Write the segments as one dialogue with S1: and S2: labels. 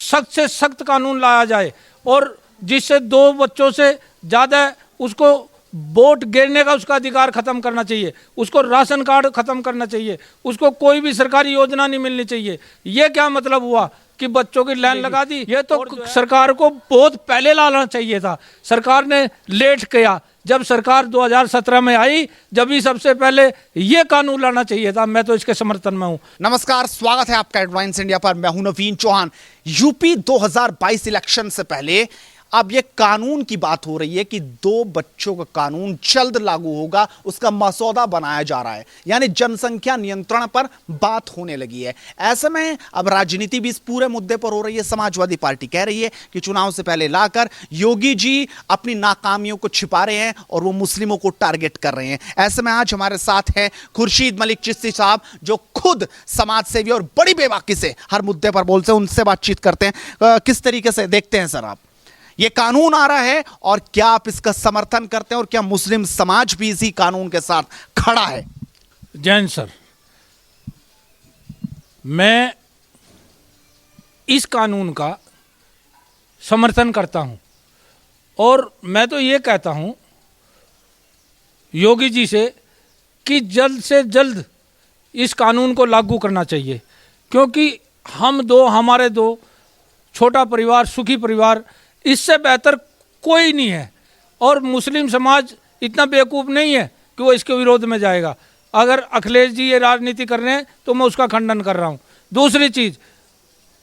S1: सख्त से सख्त कानून लाया जाए और जिससे 2 बच्चों से ज़्यादा उसको वोट गिरने का उसका अधिकार खत्म करना चाहिए, उसको राशन कार्ड खत्म करना चाहिए, उसको कोई भी सरकारी योजना नहीं मिलनी चाहिए। ये क्या मतलब हुआ कि बच्चों की लाइन लगा दी? ये तो सरकार को बहुत पहले लाना चाहिए था, सरकार ने लेट किया। जब सरकार 2017 में आई, जब ही सबसे पहले ये कानून लाना चाहिए था। मैं तो इसके समर्थन में हूं।
S2: नमस्कार, स्वागत है आपका एडवांस इंडिया पर। मैं हूं नवीन चौहान। यूपी 2022 इलेक्शन से पहले अब ये कानून की बात हो रही है कि 2 बच्चों का कानून जल्द लागू होगा, उसका मसौदा बनाया जा रहा है, यानी जनसंख्या नियंत्रण पर बात होने लगी है। ऐसे में अब राजनीति भी इस पूरे मुद्दे पर हो रही है। समाजवादी पार्टी कह रही है कि चुनाव से पहले लाकर योगी जी अपनी नाकामियों को छिपा रहे हैं और वो मुस्लिमों को टारगेट कर रहे हैं। ऐसे में आज हमारे साथ हैं खुर्शीद मलिक चिश्ती साहब, जो खुद समाज सेवी और बड़ी बेबाकी से हर मुद्दे पर बोलते हैं। उनसे बातचीत करते हैं। किस तरीके से देखते हैं सर आप, ये कानून आ रहा है और क्या आप इसका समर्थन करते हैं और क्या मुस्लिम समाज भी इसी कानून के साथ खड़ा है?
S1: जैन सर, मैं इस कानून का समर्थन करता हूं और मैं तो ये कहता हूं योगी जी से कि जल्द से जल्द इस कानून को लागू करना चाहिए, क्योंकि हमारे 2 छोटा परिवार, सुखी परिवार, इससे बेहतर कोई नहीं है। और मुस्लिम समाज इतना बेवकूफ़ नहीं है कि वो इसके विरोध में जाएगा। अगर अखिलेश जी ये राजनीति कर रहे हैं तो मैं उसका खंडन कर रहा हूँ। दूसरी चीज़,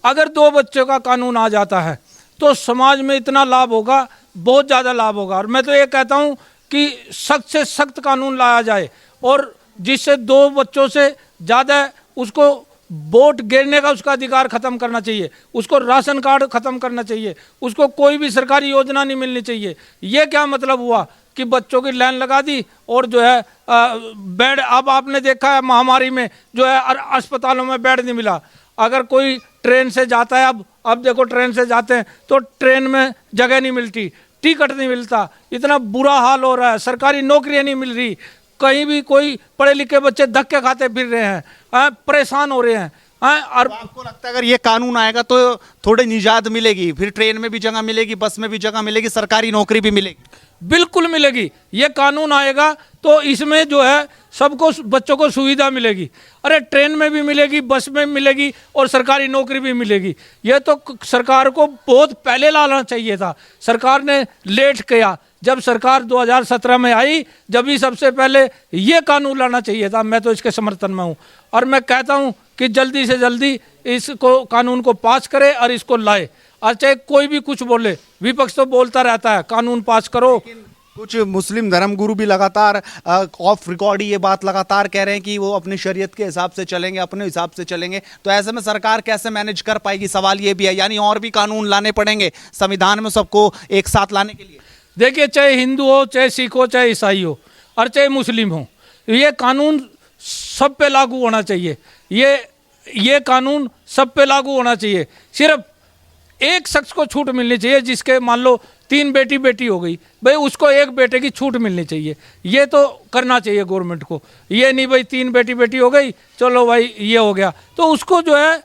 S1: अगर 2 बच्चों का कानून आ जाता है तो समाज में इतना लाभ होगा, बहुत ज़्यादा लाभ होगा। और मैं तो ये कहता हूँ कि सख्त से सख्त कानून लाया जाए और जिससे 2 बच्चों से ज़्यादा उसको वोट गिरने का उसका अधिकार खत्म करना चाहिए, उसको राशन कार्ड खत्म करना चाहिए, उसको कोई भी सरकारी योजना नहीं मिलनी चाहिए। ये क्या मतलब हुआ कि बच्चों की लाइन लगा दी और जो है बेड, अब आपने देखा है महामारी में जो है अस्पतालों में बेड नहीं मिला। अगर कोई ट्रेन से जाता है, अब देखो ट्रेन से जाते हैं तो ट्रेन में जगह नहीं मिलती, टिकट नहीं मिलता, इतना बुरा हाल हो रहा है, सरकारी नौकरियाँ नहीं मिल रही, कहीं भी कोई पढ़े लिखे बच्चे धक्के खाते फिर रहे हैं, परेशान हो रहे हैं। और
S2: आपको लगता है अगर ये कानून आएगा तो थोड़ी निजात मिलेगी, फिर ट्रेन में भी जगह मिलेगी, बस में भी जगह मिलेगी, सरकारी नौकरी भी मिलेगी?
S1: बिल्कुल मिलेगी। ये कानून आएगा तो इसमें जो है सबको, बच्चों को सुविधा मिलेगी। अरे ट्रेन में भी मिलेगी, बस में मिलेगी और सरकारी नौकरी भी मिलेगी। ये तो सरकार को बहुत पहले लाना चाहिए था, सरकार ने लेट किया। जब सरकार 2017 में आई, जब ही सबसे पहले ये कानून लाना चाहिए था। मैं तो इसके समर्थन में हूँ और मैं कहता हूँ कि जल्दी से जल्दी इसको, कानून को पास करे और इसको लाए। और चाहे कोई भी कुछ बोले, विपक्ष तो बोलता रहता है कानून पास करो।
S2: कुछ मुस्लिम धर्मगुरु भी लगातार ऑफ रिकॉर्ड ये बात लगातार कह रहे हैं कि वो अपनी शरीयत के हिसाब से चलेंगे, अपने हिसाब से चलेंगे। तो ऐसे में सरकार कैसे मैनेज कर पाएगी? सवाल ये भी है, यानी और भी कानून लाने पड़ेंगे संविधान में सबको एक साथ लाने के लिए।
S1: देखिए, चाहे हिंदू हो, चाहे सिख हो, चाहे ईसाई हो और चाहे मुस्लिम हो, ये कानून सब पे लागू होना चाहिए। ये कानून सब पे लागू होना चाहिए। सिर्फ एक शख्स को छूट मिलनी चाहिए, जिसके मान लो 3 बेटी हो गई, भाई उसको 1 बेटे की छूट मिलनी चाहिए। ये तो करना चाहिए गवर्नमेंट को। ये नहीं भाई 3 बेटी हो गई, चलो भाई ये हो गया, तो उसको जो है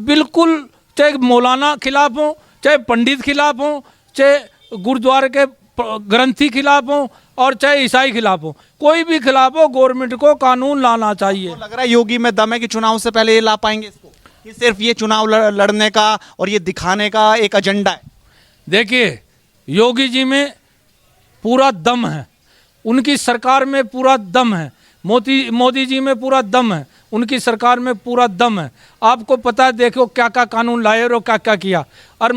S1: बिल्कुल, चाहे मौलाना खिलाफ हो, चाहे पंडित खिलाफ हो, चाहे गुरुद्वारे के ग्रंथी खिलाफ हो और चाहे ईसाई खिलाफ हो, कोई भी खिलाफ हो, गवर्नमेंट को कानून लाना चाहिए।
S2: लग रहा है योगी में दम है कि चुनाव से पहले ये ला पाएंगे इसको, कि सिर्फ ये चुनाव लड़ने का और ये दिखाने का एक एजेंडा है?
S1: देखिए, योगी जी में पूरा दम है, उनकी सरकार में पूरा दम है, मोदी जी में पूरा दम है, उनकी सरकार में पूरा दम है। आपको पता है, देखो क्या क्या कानून लाए और क्या क्या किया। और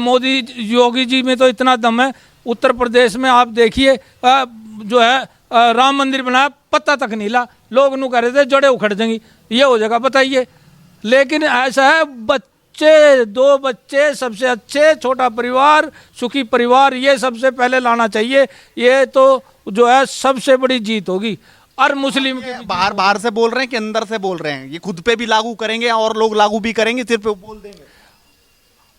S1: योगी जी में तो इतना दम है, उत्तर प्रदेश में आप देखिए जो है राम मंदिर बनाया, पत्ता तक नहीं ला, लोग नु कह रहे थे जड़े उखड़ जाएंगी, ये हो जाएगा, बताइए। लेकिन ऐसा है, 2 बच्चे सबसे अच्छे, छोटा परिवार, सुखी परिवार, ये सबसे पहले लाना चाहिए। ये तो जो है सबसे बड़ी जीत होगी। और मुस्लिम के
S2: बाहर से बोल रहे हैं कि अंदर से बोल रहे हैं? ये खुद पे भी लागू करेंगे और लोग लागू भी करेंगे, सिर्फ बोल देंगे?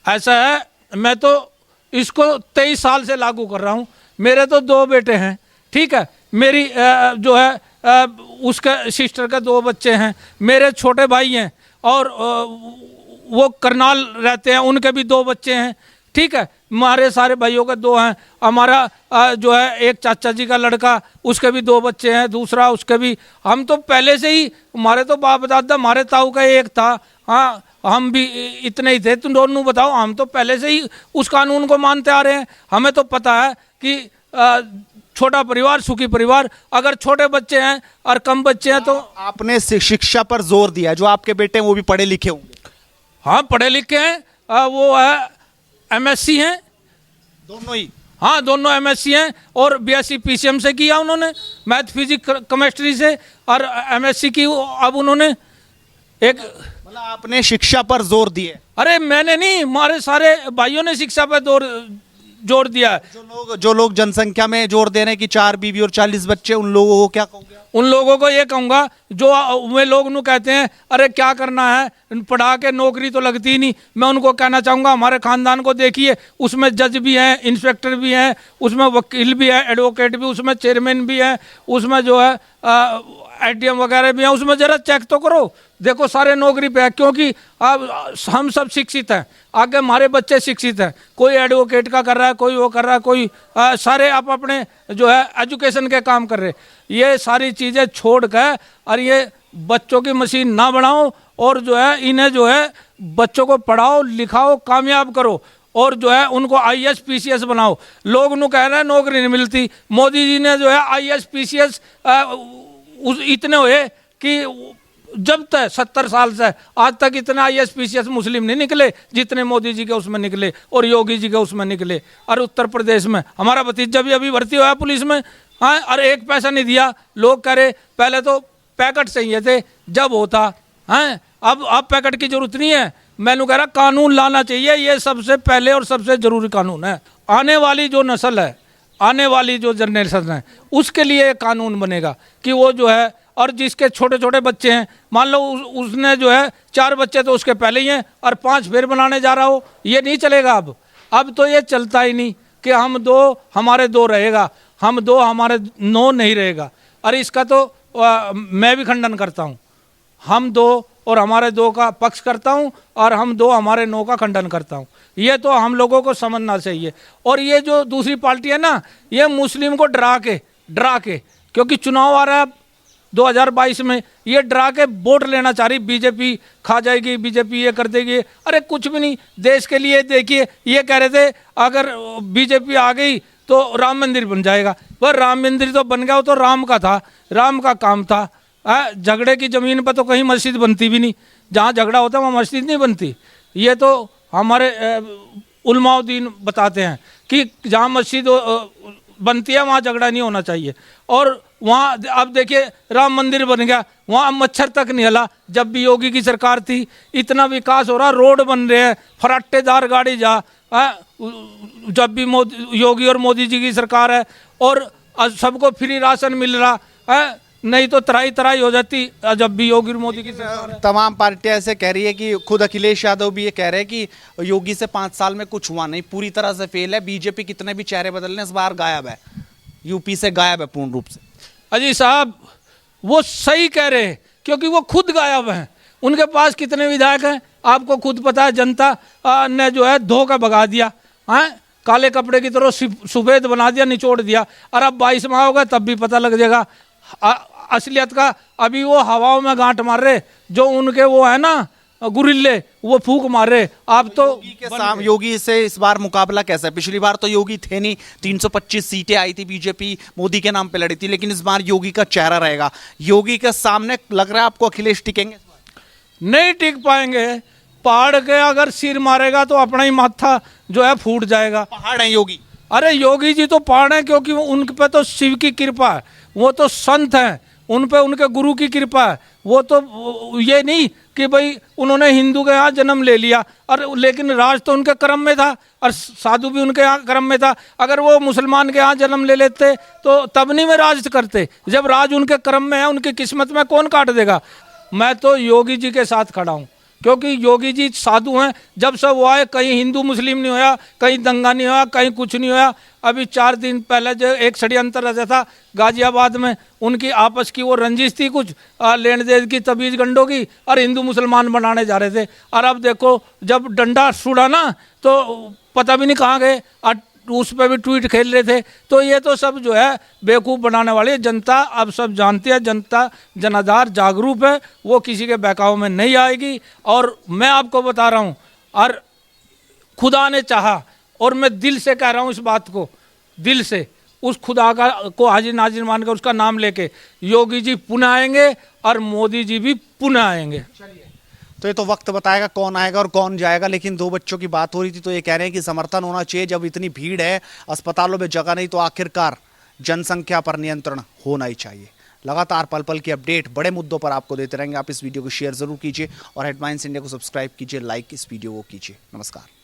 S1: ऐसा है, मैं तो इसको 23 साल से लागू कर रहा हूँ। मेरे तो 2 बेटे हैं, ठीक है, मेरी जो है उसके सिस्टर के 2 बच्चे हैं, मेरे छोटे भाई हैं और वो करनाल रहते हैं, उनके भी 2 बच्चे हैं। ठीक है, हमारे सारे भाइयों के 2 हैं। हमारा जो है एक चाचा जी का लड़का, उसके भी 2 बच्चे हैं, दूसरा उसके भी। हम तो पहले से ही, हमारे तो बाप दादा, हमारे ताऊ का एक था, हाँ हम भी इतने ही थे। तुम दोनों बताओ, हम तो पहले से ही उस कानून को मानते आ रहे हैं। हमें तो पता है कि छोटा परिवार सुखी परिवार। अगर छोटे बच्चे हैं और कम बच्चे हैं तो
S2: आपने शिक्षा पर जोर दिया, जो आपके बेटे हैं वो भी पढ़े लिखे होंगे।
S1: हाँ पढ़े लिखे हैं, वो है एमएससी हैं
S2: दोनों ही।
S1: हाँ दोनों एमएससी हैं, और बीएससी पीसीएम से किया उन्होंने, मैथ फिजिक्स केमिस्ट्री से, और एमएससी की अब उन्होंने एक।
S2: मतलब आपने शिक्षा पर जोर दिए।
S1: अरे मैंने नहीं, हमारे सारे भाइयों ने शिक्षा पर जोर दिया है।
S2: जो लोग जनसंख्या में जोर दे रहे हैं कि 4 बीवी और 40 बच्चे, उन लोगों को क्या कहोगे?
S1: उन लोगों को ये कहूँगा, जो वे लोग नु कहते हैं अरे क्या करना है, पढ़ा के नौकरी तो लगती ही नहीं। मैं उनको कहना चाहूँगा, हमारे खानदान को देखिए, उसमें जज भी हैं, इंस्पेक्टर भी हैं, उसमें वकील भी है, एडवोकेट भी, उसमें चेयरमैन भी है, उसमें जो है एटीएम वगैरह भी हैं। उसमें जरा चेक तो करो, देखो सारे नौकरी पे है। क्योंकि अब हम सब शिक्षित हैं, आगे हमारे बच्चे शिक्षित हैं, कोई एडवोकेट का कर रहा है, कोई वो कर रहा है, कोई सारे आप अपने जो है एजुकेशन के काम कर रहे। ये सारी चीज़ें छोड़ कर और ये बच्चों की मशीन ना बनाओ, और जो है इन्हें जो है बच्चों को पढ़ाओ लिखाओ कामयाब करो, और जो है उनको आईएएस पीसीएस बनाओ। लोग नु कह रहे हैं नौकरी नहीं मिलती। मोदी जी ने जो है आईएएस पीसीएस इतने हुए कि जब तक 70 साल से आज तक इतना आईएएस पीसीएस मुस्लिम नहीं निकले जितने मोदी जी के उसमें निकले और योगी जी के उसमें निकले। और उत्तर प्रदेश में हमारा भतीजा भी अभी भर्ती हुआ पुलिस में, हाँ, और 1 पैसा नहीं दिया। लोग कह रहे पहले तो पैकेट चाहिए थे जब होता है, अब पैकेट की जरूरत नहीं है। मैंने कह रहा कानून लाना चाहिए, ये सबसे पहले और सबसे जरूरी कानून है। आने वाली जो नस्ल है, आने वाली जो जनरेशन है, उसके लिए कानून बनेगा कि वो जो है, और जिसके छोटे छोटे बच्चे हैं, मान लो उसने जो है 4 बच्चे तो उसके पहले ही हैं और 5 फिर बनाने जा रहा हो, ये नहीं चलेगा। अब तो ये चलता ही नहीं कि हम 2 हमारे 2 रहेगा, हम 2 हमारे 9 नहीं रहेगा। और इसका तो मैं भी खंडन करता हूँ। हम 2 और हमारे 2 का पक्ष करता हूँ, और हम 2 हमारे 9 का खंडन करता हूँ। ये तो हम लोगों को समझना चाहिए। और ये जो दूसरी पार्टी है ना, ये मुस्लिम को डरा के क्योंकि चुनाव आ रहा है 2022 में, ये डरा के वोट लेना चाह रही। बीजेपी खा जाएगी, बीजेपी ये कर देगी। अरे कुछ भी नहीं, देश के लिए देखिए, ये कह रहे थे अगर बीजेपी आ गई तो राम मंदिर बन जाएगा। वह राम मंदिर तो बन गया, वो तो राम का था, राम का काम था। झगड़े की ज़मीन पर तो कहीं मस्जिद बनती भी नहीं, जहाँ झगड़ा होता है वहाँ मस्जिद नहीं बनती। ये तो हमारे उलमाउद्दीन बताते हैं कि जहाँ मस्जिद बनती है वहाँ झगड़ा नहीं होना चाहिए। और वहाँ अब देखिए राम मंदिर बन गया, वहाँ मच्छर तक नहीं हला। जब भी योगी की सरकार थी इतना विकास हो रहा, रोड बन रहे हैं, फराटेदार गाड़ी जा। जब भी योगी और मोदी जी की सरकार है, और सबको फ्री राशन मिल रहा है, नहीं तो तराई हो जाती जब भी योगी और मोदी की सरकार है।
S2: तमाम पार्टियां ऐसे कह रही है कि खुद अखिलेश यादव भी ये कह रहे हैं कि योगी से 5 साल में कुछ हुआ नहीं, पूरी तरह से फेल है। बीजेपी कितने भी चेहरे बदलने, इस बार गायब है, यूपी से गायब है पूर्ण रूप से।
S1: अजी साहब वो सही कह रहे हैं, क्योंकि वो खुद गायब हैं। उनके पास कितने विधायक हैं आपको खुद पता है। जनता ने जो है धोखा भगा दिया, काले कपड़े की तरह सफेद बना दिया, निचोड़ दिया। और अब 22 माह होगा तब भी पता लग जाएगा असलियत का। अभी वो हवाओं में गांठ मार रहे, जो उनके वो है ना गुरिल्ले, वो फूंक मार रहे। आप तो
S2: योगी से इस बार मुकाबला कैसा है? पिछली बार तो योगी थे नहीं, 325 सीटें आई थी, बीजेपी मोदी के नाम पे लड़ी थी, लेकिन इस बार योगी का चेहरा रहेगा। योगी के सामने लग रहा है आपको अखिलेश टिकेंगे?
S1: नहीं टिक पाएंगे। पहाड़ के अगर सिर मारेगा तो अपना ही माथा जो है फूट जाएगा।
S2: पहाड़ है योगी?
S1: अरे योगी जी तो पहाड़ हैं, क्योंकि उनके पे तो शिव की कृपा है, वो तो संत हैं, उन पे उनके गुरु की कृपा है। वो तो ये नहीं कि भाई उन्होंने हिंदू के यहाँ जन्म ले लिया, और लेकिन राज तो उनके कर्म में था, और साधु भी उनके यहाँ कर्म में था। अगर वो मुसलमान के यहाँ जन्म ले लेते तो तब नहीं में राज करते। जब राज उनके कर्म में है, उनकी किस्मत में कौन काट देगा। मैं तो योगी जी के साथ खड़ा हूँ, क्योंकि योगी जी साधु हैं। जब सब वो आए कहीं हिंदू मुस्लिम नहीं होया, कहीं दंगा नहीं होया, कहीं कुछ नहीं होया। अभी 4 दिन पहले जो एक षड्यंत्र रचा था गाजियाबाद में, उनकी आपस की वो रंजिश थी कुछ लेन देन की, तबीज गंडों की, और हिंदू मुसलमान बनाने जा रहे थे। और अब देखो जब डंडा छुड़ा ना तो पता भी नहीं कहाँ गए, और उस पर भी ट्वीट खेल रहे थे। तो ये तो सब जो है बेवकूफ़ बनाने वाली जनता अब सब जानती है। जनता जनाधार जागरूक है, वो किसी के बहकाव में नहीं आएगी। और मैं आपको बता रहा हूँ, और खुदा ने चाहा, और मैं दिल से कह रहा हूँ इस बात को, दिल से उस खुदा का को हाजिर नाजिर मानकर उसका नाम लेके योगी जी पुनः आएंगे और मोदी जी भी पुनः आएंगे।
S2: तो ये तो वक्त बताएगा कौन आएगा और कौन जाएगा। लेकिन 2 बच्चों की बात हो रही थी तो ये कह रहे हैं कि समर्थन होना चाहिए। जब इतनी भीड़ है, अस्पतालों में जगह नहीं, तो आखिरकार जनसंख्या पर नियंत्रण होना ही चाहिए। लगातार पल पल की अपडेट बड़े मुद्दों पर आपको देते रहेंगे। आप इस वीडियो को शेयर जरूर कीजिए और हेडलाइंस इंडिया को सब्सक्राइब कीजिए, लाइक इस वीडियो को कीजिए। नमस्कार।